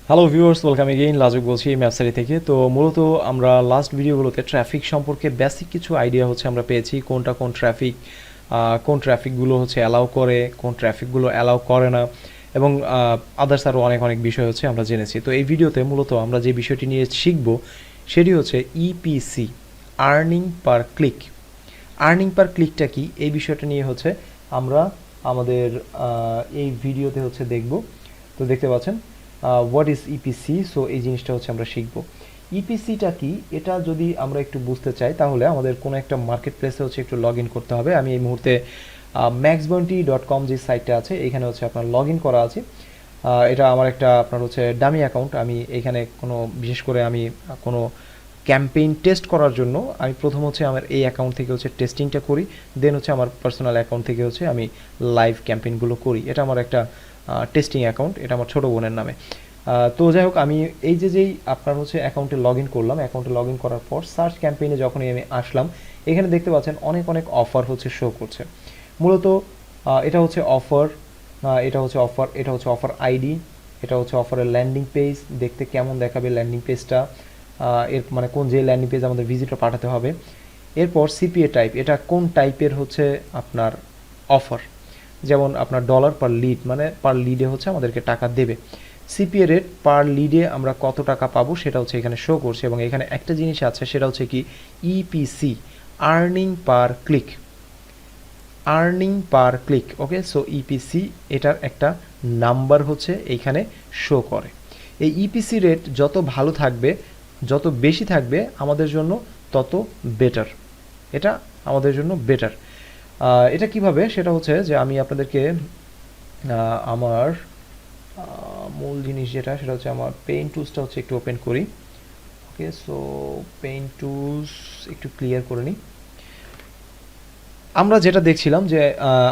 Hello viewers, welcome again. লাজুক বলছি এই ম্যাপসারি থেকে। তো মূলত আমরা লাস্ট ভিডিওগুলোতে ট্রাফিক সম্পর্কে বেসিক কিছু আইডিয়া আমরা পেয়েছি, কোনটা কোন ট্রাফিকগুলো অ্যালাউ করে, কোন ট্রাফিকগুলো অ্যালাউ করে না, এবং আদার্স আরও অনেক অনেক বিষয় আমরা জেনেছি। তো এই ভিডিওতে মূলত আমরা যে বিষয়টি নিয়ে শিখব সেটি হচ্ছে EPC, earning per click. Earning per ক্লিকটা কি, এই বিষয়টা নিয়ে আমরা আমাদের এই ভিডিওতে দেখব। তো দেখতে পাচ্ছেন হোয়াট ইজ ইপিসি। সো এই জিনিসটা আমরা শিখব। ইপিসিটা কি, এটা যদি আমরা একটু বুঝতে চাই তাহলে আমাদের কোনো একটা মার্কেট প্লেসে একটু লগ ইন করতে হবে। আমি এই মুহূর্তে maxbounty.com যে সাইটটা আছে এখানে আপনার লগ ইন করা আছে। এটা আমার একটা আপনার ডামি অ্যাকাউন্ট। আমি এখানে বিশেষ করে আমি কোনো ক্যাম্পেইন টেস্ট করার জন্য আমি প্রথম আমার এই অ্যাকাউন্ট থেকে টেস্টিংটা করি, দেন আমার পার্সোনাল অ্যাকাউন্ট থেকে আমি লাইভ ক্যাম্পেইনগুলো করি। এটা আমার একটা টেস্টিং অ্যাকাউন্ট, এটা আমার ছোটো বোনের নামে। তো যাই হোক, আমি এই যেই আপনার অ্যাকাউন্টে লগ ইন করলাম, অ্যাকাউন্টে লগ ইন করার পর সার্চ ক্যাম্পেইনে যখনই আমি আসলাম, এখানে দেখতে পাচ্ছেন অনেক অনেক অফার শো করছে। মূলত এটা অফার, এটা অফার আইডি, এটা অফারের ল্যান্ডিং পেজ। দেখতে কেমন দেখাবে ল্যান্ডিং পেজটা, এর কোন যে ল্যান্ডিং পেজ আমাদের ভিজিটর পাঠাতে হবে। এরপর সিপিএ টাইপ, এটা কোন টাইপের আপনার অফার, যেমন আপনার ডলার পার লিড, পার লিডে আমাদেরকে টাকা দেবে। সিপিএ রেট পার লিডে আমরা কত টাকা পাবো সেটা এখানে শো করছে। এবং এখানে একটা জিনিস আছে, সেটা কি EPC, earning per click. Earning per click, okay. So EPC এটার একটা নাম্বার এইখানে শো করে। এই ইপিসি রেট যত ভালো থাকবে, যত বেশি থাকবে আমাদের জন্য তত বেটার। এটা আমাদের জন্য বেটার। এটা কিভাবে, সেটা যে আমি আপনাদেরকে আমার মূল জিনিস যেটা, সেটা আমার পেইন্ট টুলসটা একটু ওপেন করি। ওকে, সো পেইন্ট টুলস একটু ক্লিয়ার করে নিই। আমরা যেটা দেখছিলাম যে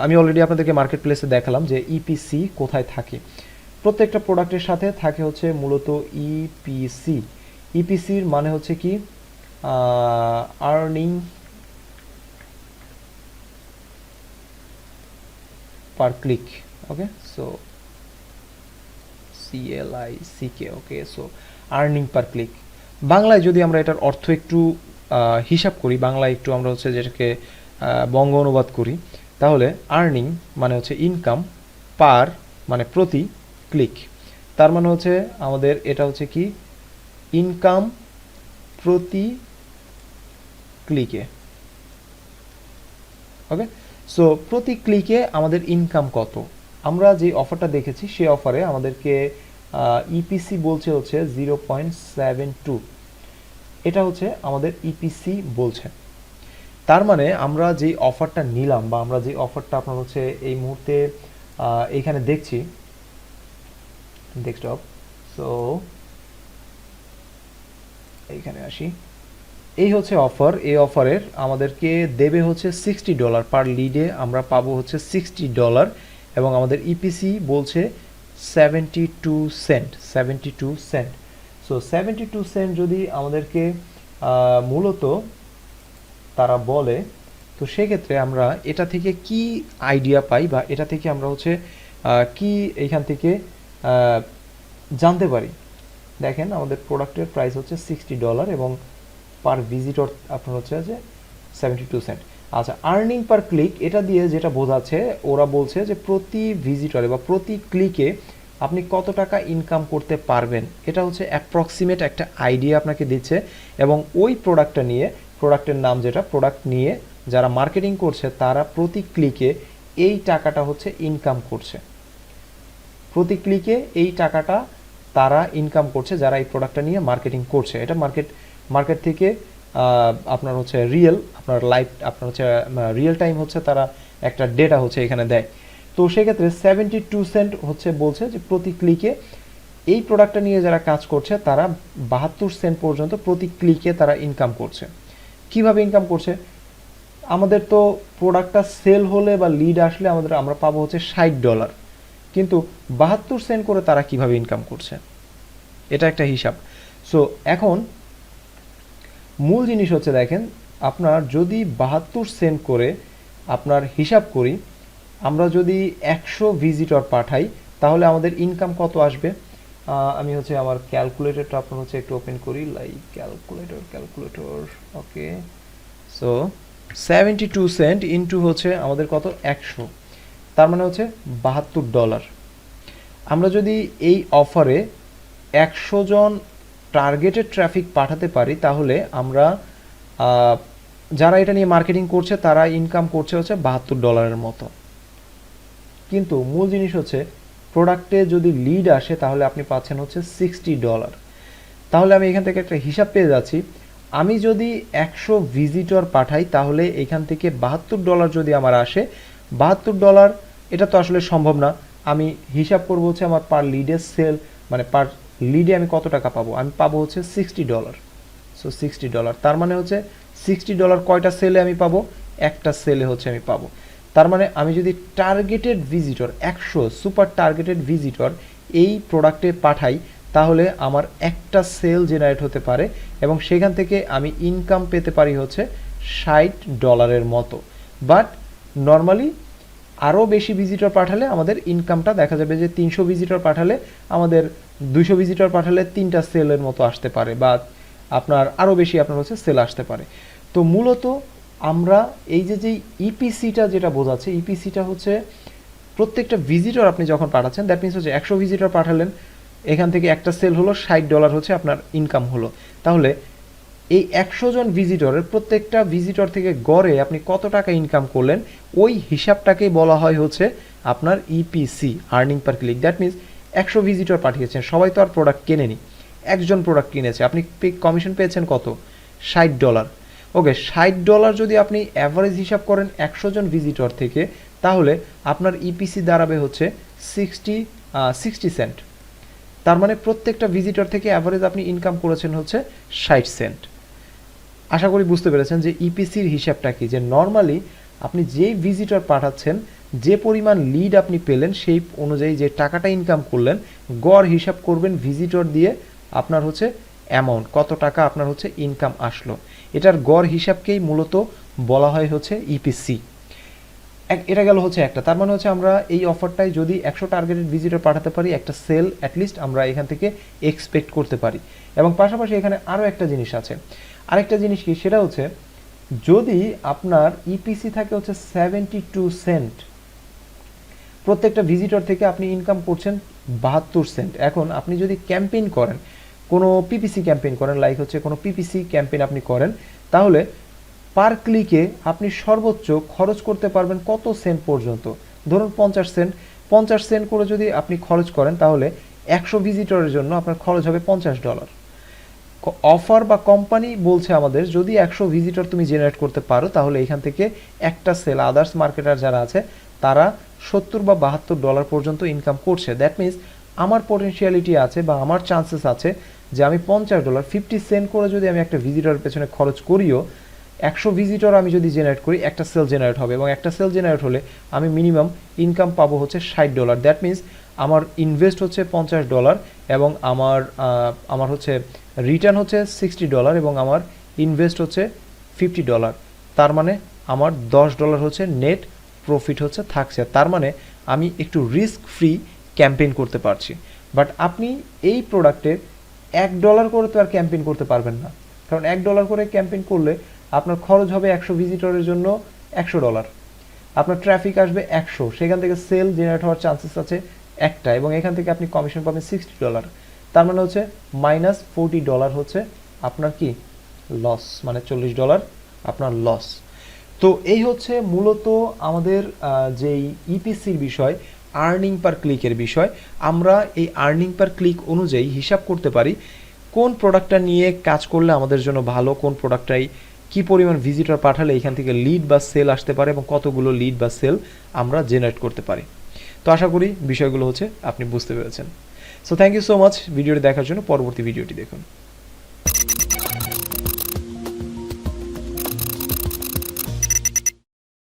আমি অলরেডি আপনাদেরকে মার্কেট প্লেসে দেখালাম যে ইপিসি কোথায় থাকে। প্রত্যেকটা প্রোডাক্টের সাথে থাকে মূলত ইপিসি। ইপিসির মানে কি, earning per click. Okay, so CLICK, ওকে। সো আর্নিং পার ক্লিক, বাংলায় যদি আমরা এটার অর্থ একটু হিসাব করি, বাংলায় একটু আমরা যেটাকে বঙ্গ অনুবাদ করি, তাহলে আর্নিং মানে ইনকাম, পার মানে প্রতি, ক্লিক তার মানে আমাদের এটা কি ইনকাম প্রতি ক্লিকে। ওকে, সো প্রতি ক্লিকে আমাদের ইনকাম কত। আমরা যে অফারটা দেখেছি সেই অফারে আমাদেরকে ইপিসি বলছে 0.72। এটা আমাদের ইপিসি বলছে। তার মানে আমরা যে অফারটা নিলাম, বা আমরা যে অফারটা আপনার এই মুহূর্তে এইখানে দেখছি ডেস্কটপ, সো এইখানে আসি। এই অফার, এই অফারের আমাদেরকে দেবে $60 পার লিডে, আমরা পাবো $60, এবং আমাদের ইপিসি বলছে 72 সেন্ট। 72 সেন্ট। সো 72 সেন্ট যদি আমাদেরকে মূলত তারা বলে, তো সেক্ষেত্রে আমরা এটা থেকে কি আইডিয়া পাই, বা এটা থেকে আমরা কি এইখান থেকে জানতে পারি। দেখেন আমাদের প্রোডাক্টের প্রাইস $60 এবং পার ভিজিটর আপনার যে 72 সেন্ট। আচ্ছা, আর্নিং পার ক্লিক, এটা দিয়ে যেটা বোঝাচ্ছে, ওরা বলছে যে প্রতি ভিজিটরে বা প্রতি ক্লিকে আপনি কত টাকা ইনকাম করতে পারবেন। এটা অ্যাপ্রক্সিমেট একটা আইডিয়া আপনাকে দিচ্ছে। এবং ওই প্রোডাক্টটা নিয়ে, প্রোডাক্টের নাম যেটা, প্রোডাক্ট নিয়ে যারা মার্কেটিং করছে তারা প্রতি ক্লিকে এই টাকাটা ইনকাম করছে। প্রতি ক্লিকে এই টাকাটা তারা ইনকাম করছে যারা এই প্রোডাক্টটা নিয়ে মার্কেটিং করছে। এটা মার্কেট থেকে আপনার রিয়েল, আপনার লাইভ, আপনার রিয়েল টাইম তারা একটা ডেটা এখানে দেয়। তো সেক্ষেত্রে 72 সেন্ট বলছে যে প্রতি ক্লিকে এই প্রোডাক্টটা নিয়ে যারা কাজ করছে তারা 72 সেন্ট পর্যন্ত প্রতি ক্লিকে তারা ইনকাম করছে। কিভাবে ইনকাম করছে, আমাদের তো প্রোডাক্টটা সেল হলে বা লিড আসলে আমরা পাবো $60, কিন্তু 72 সেন্ট করে তারা কিভাবে ইনকাম করছে, এটা একটা হিসাব। সো এখন মূল জিনিস দেখেন, আপনার যদি 72 সেন্ট করে আপনার হিসাব করি, আমরা যদি 100 ভিজিটর পাঠাই তাহলে আমাদের ইনকাম কত আসবে। আমি হচ্ছে আমার ক্যালকুলেটরটা আপনার হচ্ছে একটু ওপেন করি, লাইক ক্যালকুলেটর। ওকে, সো 72 সেন্ট ইন্টু হচ্ছে আমাদের কত 100, তার মানে হচ্ছে $72। আমরা যদি এই অফারে 100 জন টার্গেটেড ট্রাফিক পাঠাতে পারি তাহলে আমরা যারা এটা নিয়ে মার্কেটিং করছে তারা ইনকাম করছে হচ্ছে $72 মতো। কিন্তু মূল জিনিস হচ্ছে প্রোডাক্টে যদি লিড আসে তাহলে আপনি পাচ্ছেন হচ্ছে $60। তাহলে আমি এখান থেকে একটা হিসাব পেয়ে যাচ্ছি, আমি যদি 100 ভিজিটর পাঠাই তাহলে এখান থেকে $72 যদি আমার আসে, $72 এটা তো আসলে সম্ভব না। আমি হিসাব করবো হচ্ছে আমার পার লিডের সেল, মানে পার লিডে আমি কত টাকা পাবো, আমি পাবো হচ্ছে $60। সো $60, তার মানে হচ্ছে $60 কয়টা সেলে আমি পাবো, একটা সেলে হচ্ছে আমি পাবো। তার মানে আমি যদি targeted visitor 100 super targeted visitor এই প্রোডাক্টে পাঠাই তাহলে আমার একটা সেল জেনারেট হতে পারে এবং সেখান থেকে আমি ইনকাম পেতে পারি হচ্ছে $60 মতো। বাট নর্মালি আরও বেশি ভিজিটর পাঠালে আমাদের ইনকামটা দেখা যাবে যে 300 ভিজিটর পাঠালে আমাদের 200 ভিজিটর পাঠালে 3টা সেলের মতো আসতে পারে, বা আপনার আরও বেশি আপনার হচ্ছে সেল আসতে পারে। তো মূলত আমরা এই যে ইপিসিটা যেটা বোঝাচ্ছে, ইপিসিটা হচ্ছে প্রত্যেকটা ভিজিটর আপনি যখন পাঠাচ্ছেন, দ্যাট মিনস হচ্ছে 100 ভিজিটর পাঠালেন, এখান থেকে একটা সেল হলো $60 হচ্ছে আপনার ইনকাম হলো। তাহলে এই 100 জন ভিজিটরের প্রত্যেকটা ভিজিটর থেকে গড়ে আপনি কত টাকা ইনকাম করলেন ওই হিসাবটাকেই বলা হয় হচ্ছে আপনার EPC, earning per click. That means 100 visitor পাঠিয়েছেন, সবাই তো আর প্রোডাক্ট কেনেনি, একজন প্রোডাক্ট কিনেছে, আপনি কমিশন পেয়েছেন কত, $60। ওকে, $60 যদি আপনি অ্যাভারেজ হিসাব করেন 100 জন ভিজিটর থেকে, তাহলে আপনার ইপিসি দাঁড়াবে হচ্ছে 60 সেন্ট। তার মানে প্রত্যেকটা ভিজিটর থেকে অ্যাভারেজ আপনি ইনকাম করেছেন হচ্ছে 60 সেন্ট। আশা করি বুঝতে পেরেছেন যে ইপিসির হিসাবটা কি, যে নর্মালি আপনি যেই ভিজিটর পাঠাচ্ছেন, যে পরিমাণ লিড আপনি পেলেন সেই অনুযায়ী যে টাকাটা ইনকাম করলেন, গড় হিসাব করবেন ভিজিটর দিয়ে আপনার হচ্ছে অ্যামাউন্ট, কত টাকা আপনার হচ্ছে ইনকাম আসলো, এটার গড় হিসাবকেই মূলত বলা হয় হচ্ছে ইপিসি। এটা গেল হচ্ছে একটা। তার মানে হচ্ছে আমরা এই অফারটায় যদি 100 টার্গেটেড ভিজিটর পাঠাতে পারি, একটা সেল অ্যাটলিস্ট আমরা এখান থেকে এক্সপেক্ট করতে পারি। এবং পাশাপাশি এখানে আরও একটা জিনিস আছে, আরেকটা জিনিস কি, সেটা হচ্ছে যদি আপনার ইপিসি থাকে হচ্ছে 72 সেন্ট, প্রত্যেকটা ভিজিটর থেকে আপনি ইনকাম করছেন 72 সেন্ট। এখন আপনি যদি ক্যাম্পেইন করেন, কোনো পিপিসি ক্যাম্পেইন করেন, লাইক হচ্ছে কোনো পিপিসি ক্যাম্পেইন আপনি করেন, তাহলে পার ক্লিকে আপনি সর্বোচ্চ খরচ করতে পারবেন কত সেন্ট পর্যন্ত, ধরুন 50 সেন্ট। 50 সেন্ট করে যদি আপনি খরচ করেন তাহলে 100 ভিজিটরের জন্য আপনার খরচ হবে $50। অফার বা কোম্পানি বলছে আমাদের যদি 100 ভিজিটর তুমি জেনারেট করতে পারো তাহলে এখান থেকে একটা সেল, আদার্স মার্কেটার যারা আছে তারা $70 বা $72 পর্যন্ত ইনকাম করছে। দ্যাট মিনস আমার পটেনশিয়ালিটি আছে বা আমার চান্সেস আছে যে আমি $50 50 সেন্ট করে যদি আমি একটা ভিজিটরের পেছনে খরচ করিও, 100 ভিজিটর আমি যদি জেনারেট করি একটা সেল জেনারেট হবে, এবং একটা সেল জেনারেট হলে আমি মিনিমাম ইনকাম পাবো হচ্ছে $60। দ্যাট মিনস আমার ইনভেস্ট হচ্ছে $50 এবং আমার হচ্ছে রিটার্ন হচ্ছে $60 এবং আমার ইনভেস্ট হচ্ছে $50। তার মানে আমার $10 হচ্ছে নেট প্রফিট হচ্ছে থাকছে। তার মানে আমি একটু রিস্ক ফ্রি ক্যাম্পেইন করতে পারছি। বাট আপনি এই প্রোডাক্টে $1 করে তো আর ক্যাম্পেইন করতে পারবেন না, কারণ $1 করে ক্যাম্পেইন করলে আপনার খরচ হবে 100 ভিজিটরের জন্য $100, আপনার ট্রাফিক আসবে 100, সেখান থেকে সেল জেনারেট হওয়ার চান্সেস আছে একটা, এবং এখান থেকে আপনি কমিশন পাবেন $60। তার মানে হচ্ছে -$40 হচ্ছে আপনার কি লস, মানে $40 আপনার লস। তো এই হচ্ছে মূলত আমাদের যেই ইপিসির বিষয়, আর্নিং পার ক্লিকের বিষয়। আমরা এই আর্নিং পার ক্লিক অনুযায়ী হিসাব করতে পারি কোন প্রোডাক্টটা নিয়ে কাজ করলে আমাদের জন্য ভালো, কোন প্রোডাক্টটাই কি পরিমাণ ভিজিটর পাঠালে এখান থেকে লিড বা সেল আসতে পারে এবং কতগুলো লিড বা সেল আমরা জেনারেট করতে পারি। তো আশা করি বিষয়গুলো হচ্ছে আপনি বুঝতে পেরেছেন। So thank you so much ভিডিওটি দেখার জন্য, পরবর্তী ভিডিওটি দেখুন।